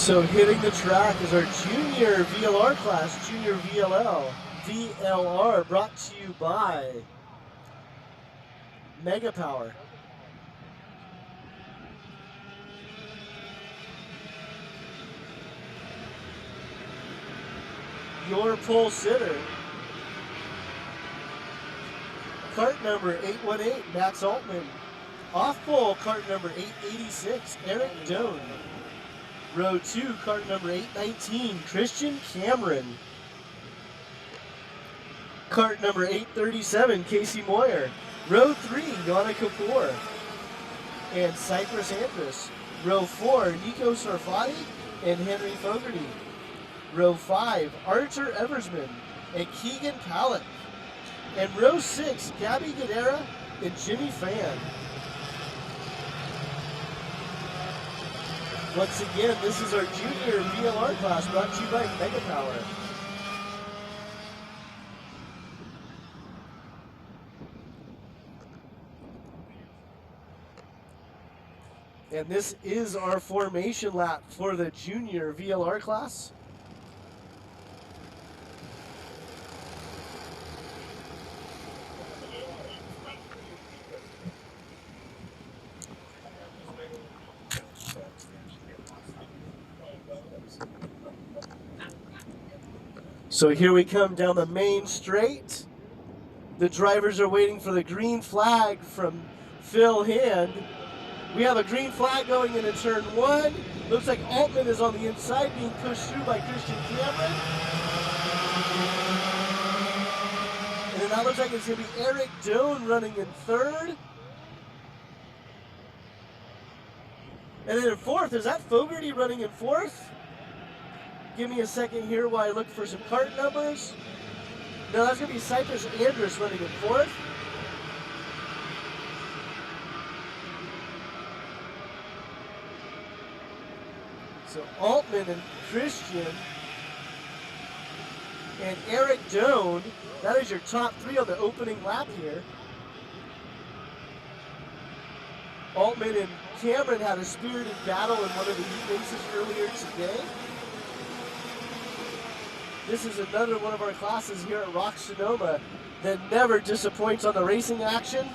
So hitting the track is our junior VLR class, junior VLR, brought to you by Mega Power. Your pole sitter, cart number 818, Max Altman. Off pole, cart number 886, Eric Doan. Row 2, cart number 819, Christian Cameron. Cart number 837, Casey Moyer. Row 3, Yana Kapoor and Cypress Andrus. Row 4, Nico Sarfati and Henry Fogarty. Row 5, Archer Eversman and Keegan Pallett. And row 6, Gabby Guerrera and Jimmy Fan. Once again, this is our junior VLR class brought to you by Mega Power. And this is our formation lap for the junior VLR class. So here we come down the main straight. The drivers are waiting for the green flag from Phil Hand. We have a green flag going into turn 1. Looks like Altman is on the inside being pushed through by Christian Cameron. And then that looks like it's going to be Eric Doan running in 3rd. And then in 4th, is that Fogarty running in 4th? Give me a second here while I look for some cart numbers. No, that's going to be Cypress Andrus running in 4th. So Altman and Christian and Eric Doan, that is your top 3 on the opening lap here. Altman and Cameron had a spirited battle in one of the heat races earlier today. This is another one of our classes here at Rok Sonoma that never disappoints on the racing action.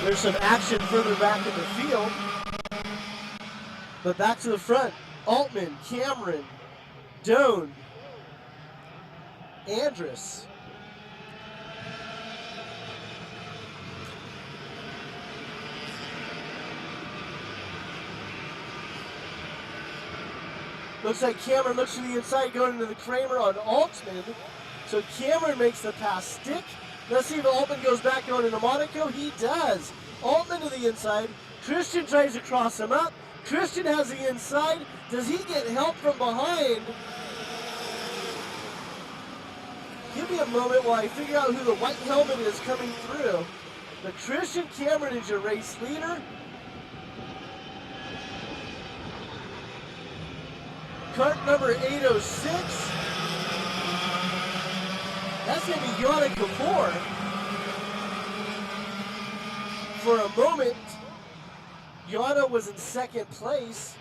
There's some action further back in the field. But back to the front, Altman, Cameron, Doan, Andrus. Looks like Cameron looks to the inside going into the Kramer on Altman. So Cameron makes the pass stick. Let's see if Altman goes back going into Monaco. He does. Altman to the inside. Christian tries to cross him up. Christian has the inside. Does he get help from behind? Give me a moment while I figure out who the white helmet is coming through. But Christian Cameron is your race leader. Cart number 806. That's going to be Yana Kapoor. For a moment, Yana was in 2nd place.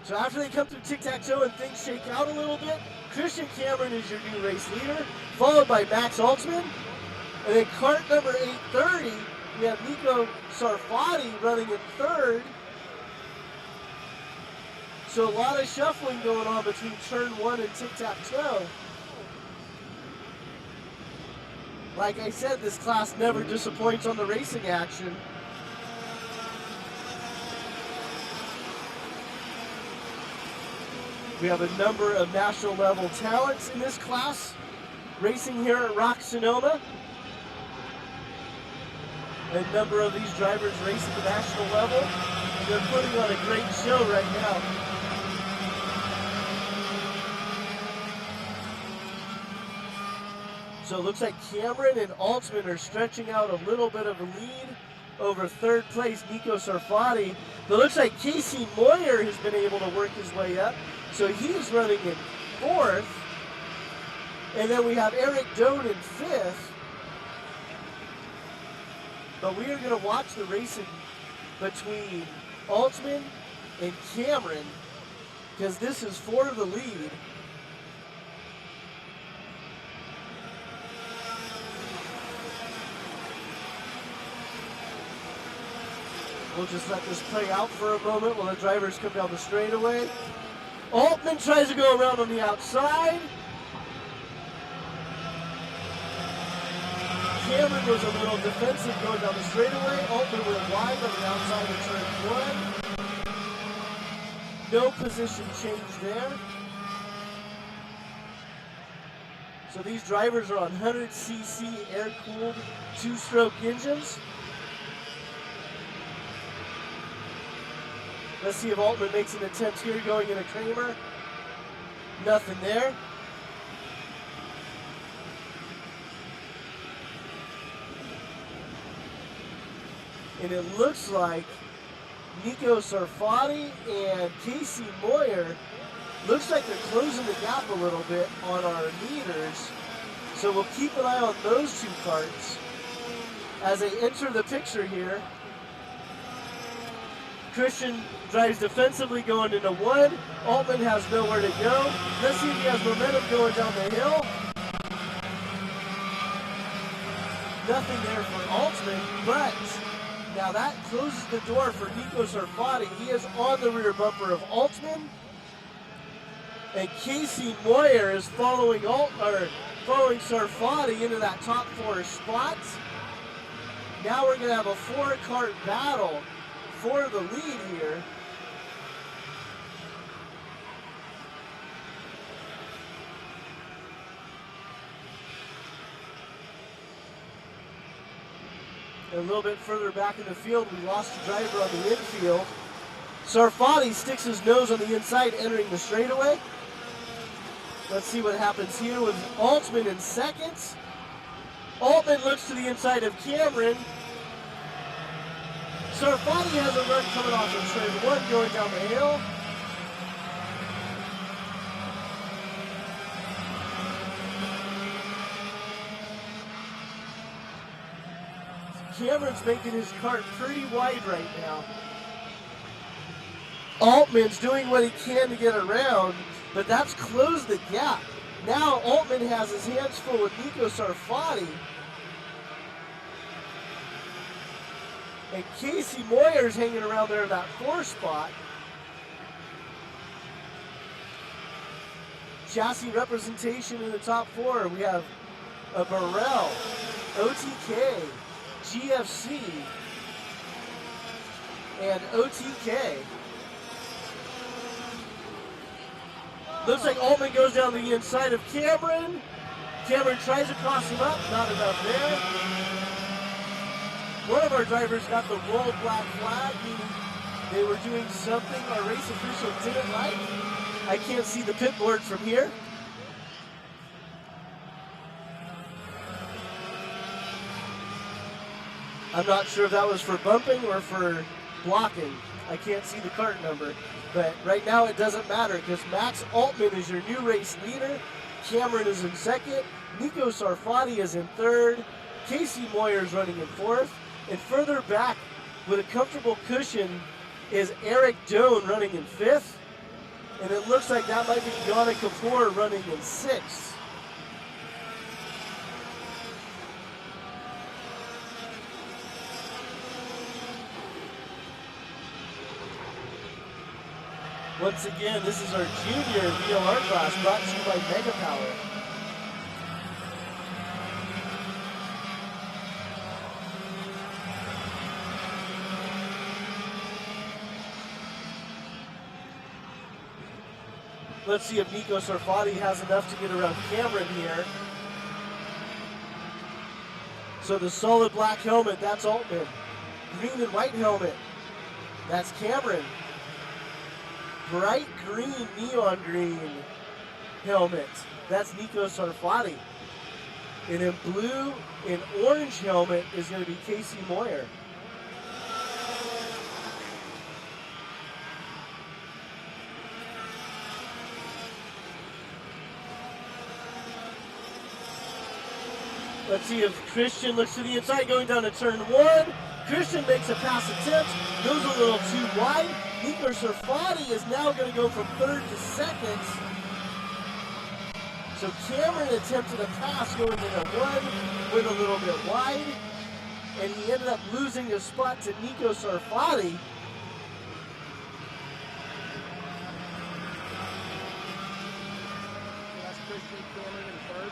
So after they come through tic-tac-toe and things shake out a little bit, Christian Cameron is your new race leader, followed by Max Altman. And then cart number 830, we have Nico Sarfati running in 3rd. So a lot of shuffling going on between turn 1 and tic-tac-toe. Like I said, this class never disappoints on the racing action. We have a number of national level talents in this class racing here at Rok Sonoma. A number of these drivers race at the national level. They're putting on a great show right now. So it looks like Cameron and Altman are stretching out a little bit of a lead over 3rd place, Nico Sarfati. But it looks like Casey Moyer has been able to work his way up. So he's running in 4th. And then we have Eric Doan in 5th. But we are going to watch the racing between Altman and Cameron, because this is for the lead. We'll just let this play out for a moment while the drivers come down the straightaway. Altman tries to go around on the outside. Cameron was a little defensive going down the straightaway. Altman went wide on the outside of turn 1. No position change there. So these drivers are on 100cc air-cooled 2-stroke engines. Let's see if Altman makes an attempt here going into Kramer. Nothing there. And it looks like Nico Sarfati and Casey Moyer, looks like they're closing the gap a little bit on our leaders. So we'll keep an eye on those two karts as they enter the picture here. Christian drives defensively going into 1. Altman has nowhere to go. Let's see if he has momentum going down the hill. Nothing there for Altman, but now that closes the door for Nico Sarfati. He is on the rear bumper of Altman. And Casey Moyer is following Sarfati into that top 4 spot. Now we're going to have a 4-kart battle for the lead here. A little bit further back in the field, we lost a driver on the infield. Sarfati sticks his nose on the inside entering the straightaway. Let's see what happens here with Altman in 2nd. Altman looks to the inside of Cameron. Sarfati has a run coming off of turn 1 going down the hill. Cameron's making his kart pretty wide right now. Altman's doing what he can to get around, but that's closed the gap. Now Altman has his hands full with Nico Sarfati. And Casey Moyer's hanging around there in that 4 spot. Chassis representation in the top 4. We have a Burrell, OTK, GFC, and OTK. Looks like Altman goes down the inside of Cameron. Cameron tries to cross him up, not enough there. One of our drivers got the rolled black flag, meaning they were doing something our race official didn't like. I can't see the pit board from here. I'm not sure if that was for bumping or for blocking. I can't see the kart number. But right now it doesn't matter because Max Altman is your new race leader. Cameron is in 2nd. Nico Sarfati is in 3rd. Casey Moyer is running in 4th. And further back with a comfortable cushion is Eric Doan running in 5th. And it looks like that might be Yana Kapoor running in 6th. Once again, this is our junior VLR class brought to you by Mega Power. Let's see if Nico Sarfati has enough to get around Cameron here. So the solid black helmet, that's Altman. Green and white helmet, that's Cameron. Bright green, neon green helmet, that's Nico Sarfati. And in blue and orange helmet is going to be Casey Moyer. Let's see if Christian looks to the inside going down to turn 1. Christian makes a pass attempt, goes a little too wide. Nico Sarfati is now going to go from 3rd to 2nd. So Cameron attempted a pass going into 1, went a little bit wide, and he ended up losing a spot to Nico Sarfati. That's Christian, Cameron in 3rd.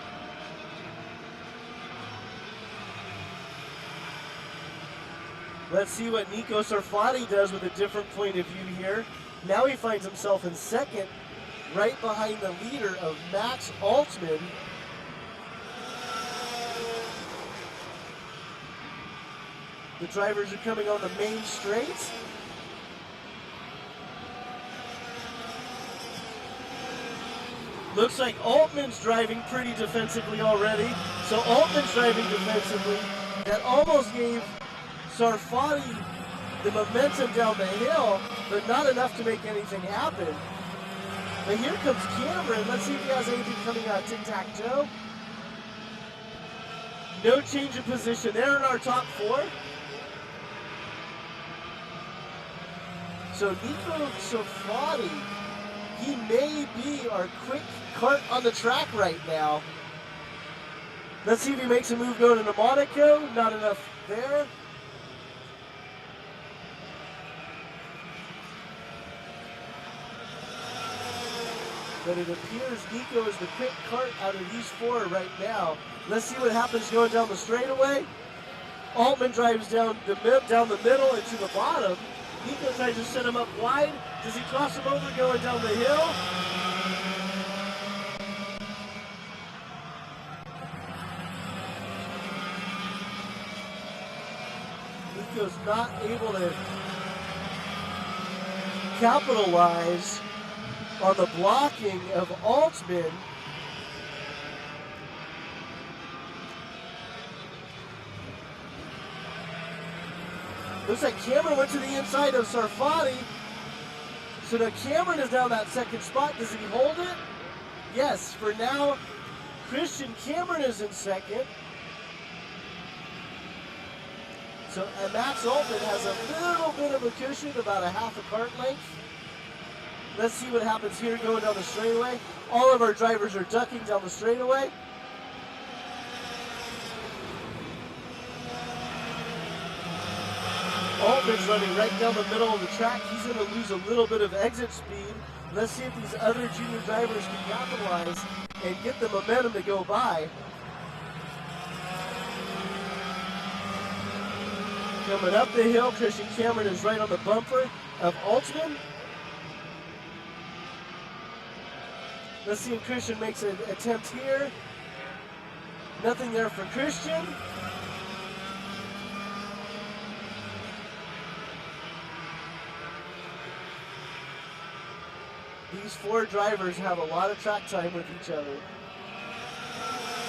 Let's see what Nico Sarfati does with a different point of view here. Now he finds himself in 2nd, right behind the leader of Max Altman. The drivers are coming on the main straight. Looks like Altman's driving pretty defensively already. So Altman's driving defensively. That almost gave Sarfati the momentum down the hill, but not enough to make anything happen. But here comes Cameron. Let's see if he has anything coming out tic-tac-toe. No change of position. They're in our top 4. So Nico Sarfati, he may be our quick cart on the track right now. Let's see if he makes a move going into Monaco. Not enough there. But it appears Nico is the quick cart out of these 4 right now. Let's see what happens going down the straightaway. Altman drives down the middle and to the bottom. Nico tries to set him up wide. Does he cross him over going down the hill? Nico's not able to capitalize on the blocking of Altman. Looks like Cameron went to the inside of Sarfati. So now Cameron is down that 2nd spot. Does he hold it? Yes, for now, Christian Cameron is in 2nd. So Max Altman has a little bit of a cushion, about a half a cart length. Let's see what happens here going down the straightaway. All of our drivers are ducking down the straightaway. Altman's running right down the middle of the track. He's going to lose a little bit of exit speed. Let's see if these other junior drivers can capitalize and get the momentum to go by. Coming up the hill, Christian Cameron is right on the bumper of Altman. Let's see if Christian makes an attempt here. Nothing there for Christian. These 4 drivers have a lot of track time with each other.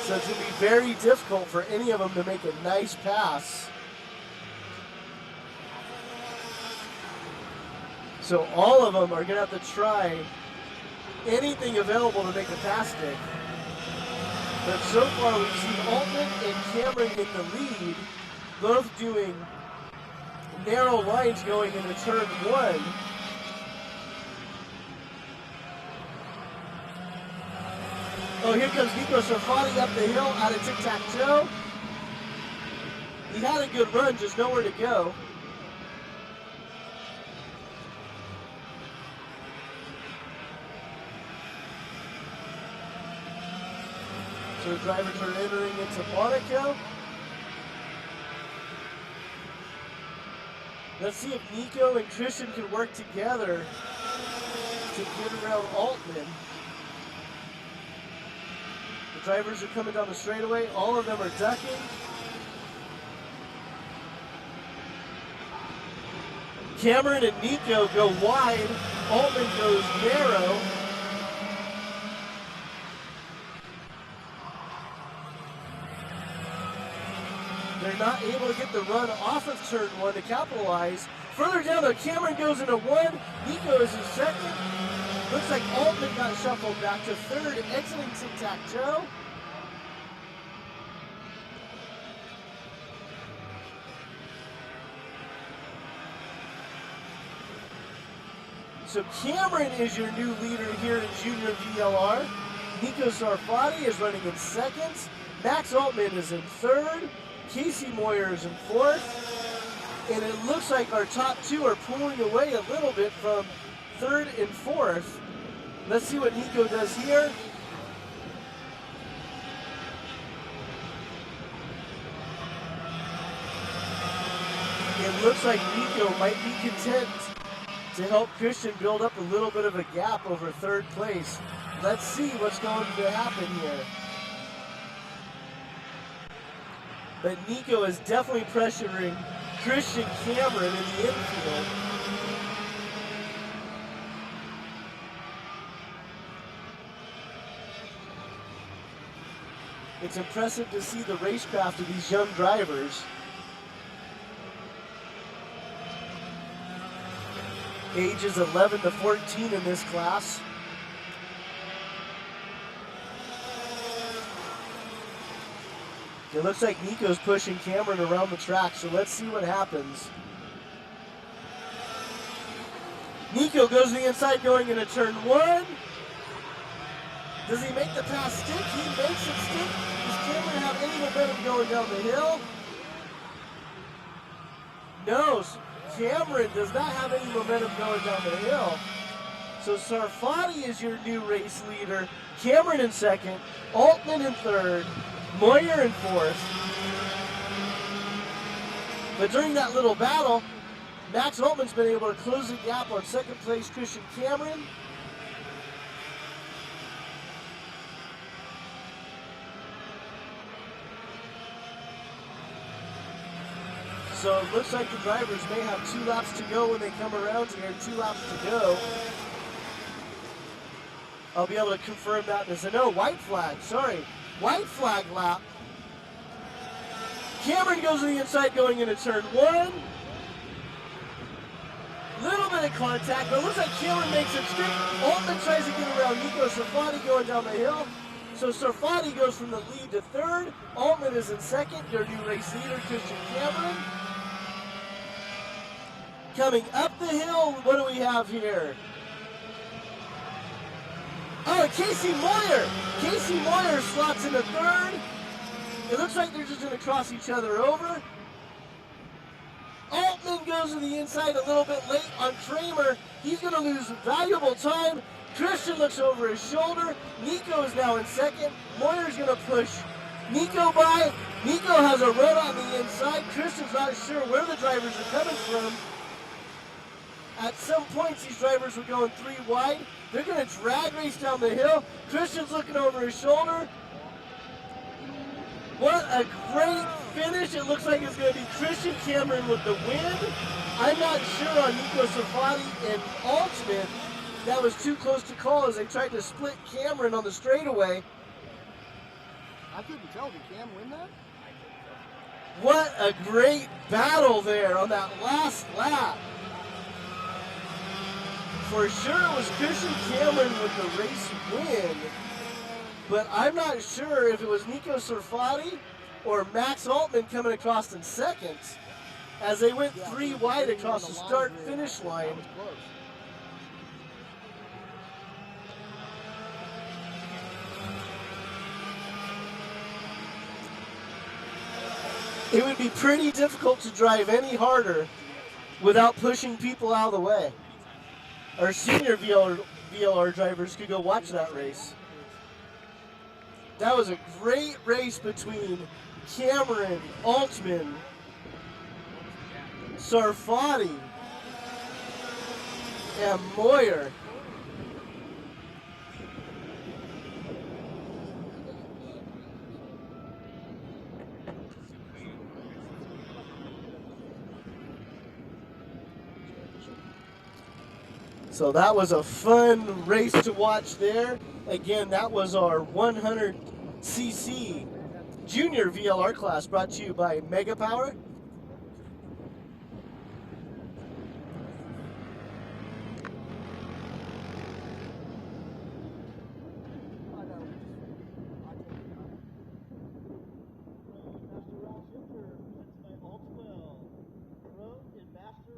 So it's going to be very difficult for any of them to make a nice pass. So all of them are going to have to try anything available to make a pass stick. But so far we've seen Altman and Cameron in the lead, both doing narrow lines going into turn 1. Oh, here comes Nico Sarfati up the hill out of tic-tac-toe. He had a good run, just nowhere to go. So the drivers are entering into Monaco. Let's see if Nico and Christian can work together to get around Altman. The drivers are coming down the straightaway. All of them are ducking. Cameron and Nico go wide. Altman goes narrow. They're not able to get the run off of turn 1 to capitalize. Further down, though, Cameron goes into 1. Nico is in 2nd. Looks like Altman got shuffled back to 3rd, exiting tic-tac-toe. So Cameron is your new leader here in Junior VLR. Nico Sarfati is running in second. Max Altman is in third. Casey Moyer is in fourth. And it looks like our top two are pulling away a little bit from third and fourth. Let's see what Nico does here. It looks like Nico might be content to help Christian build up a little bit of a gap over third place. Let's see what's going to happen here. But Nico is definitely pressuring Christian Cameron in the infield. It's impressive to see the racecraft of these young drivers. Ages 11 to 14 in this class. It looks like Nico's pushing Cameron around the track, so let's see what happens. Nico goes to the inside going into turn one. Does he make the pass stick? He makes it stick. Does Cameron have any momentum going down the hill? No, Cameron does not have any momentum going down the hill. So Sarfati is your new race leader. Cameron in second, Altman in third, Moyer in fourth. But during that little battle, Max Altman's been able to close the gap on second place Christian Cameron. So it looks like the drivers may have 2 laps to go when they come around here, 2 laps to go. I'll be able to confirm that in a second. No, white flag, sorry. White flag lap. Cameron goes to the inside going into turn one. Little bit of contact, but it looks like Cameron makes it straight. Altman tries to get around Nico Sarfati going down the hill. So Sarfati goes from the lead to third. Altman is in second, their new race leader, Christian Cameron. Coming up the hill, what do we have here? Oh, Casey Moyer! Casey Moyer slots into third. It looks like they're just going to cross each other over. Altman goes to the inside a little bit late on Kramer. He's going to lose valuable time. Christian looks over his shoulder. Nico is now in second. Moyer's going to push Nico by. Nico has a run on the inside. Christian's not sure where the drivers are coming from. At some points, these drivers were going 3 wide. They're going to drag race down the hill. Christian's looking over his shoulder. What a great finish. It looks like it's going to be Christian Cameron with the win. I'm not sure on Nico Sarfati and Altman. That was too close to call as they tried to split Cameron on the straightaway. I couldn't tell. Did Cam win that? What a great battle there on that last lap. For sure it was Christian Cameron with the race win, but I'm not sure if it was Nico Sarfati or Max Altman coming across in second as they went 3 wide across the start-finish line. It would be pretty difficult to drive any harder without pushing people out of the way. Our senior VLR drivers could go watch that race. That was a great race between Cameron, Altman, Sarfati, and Moyer. So that was a fun race to watch there. Again, that was our 100cc Junior VLR class brought to you by Mega Power.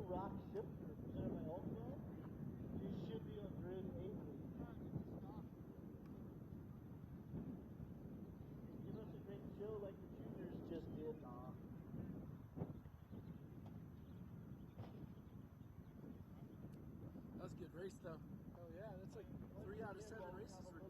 Rok race though. Oh yeah, that's like 3 out of 7 races were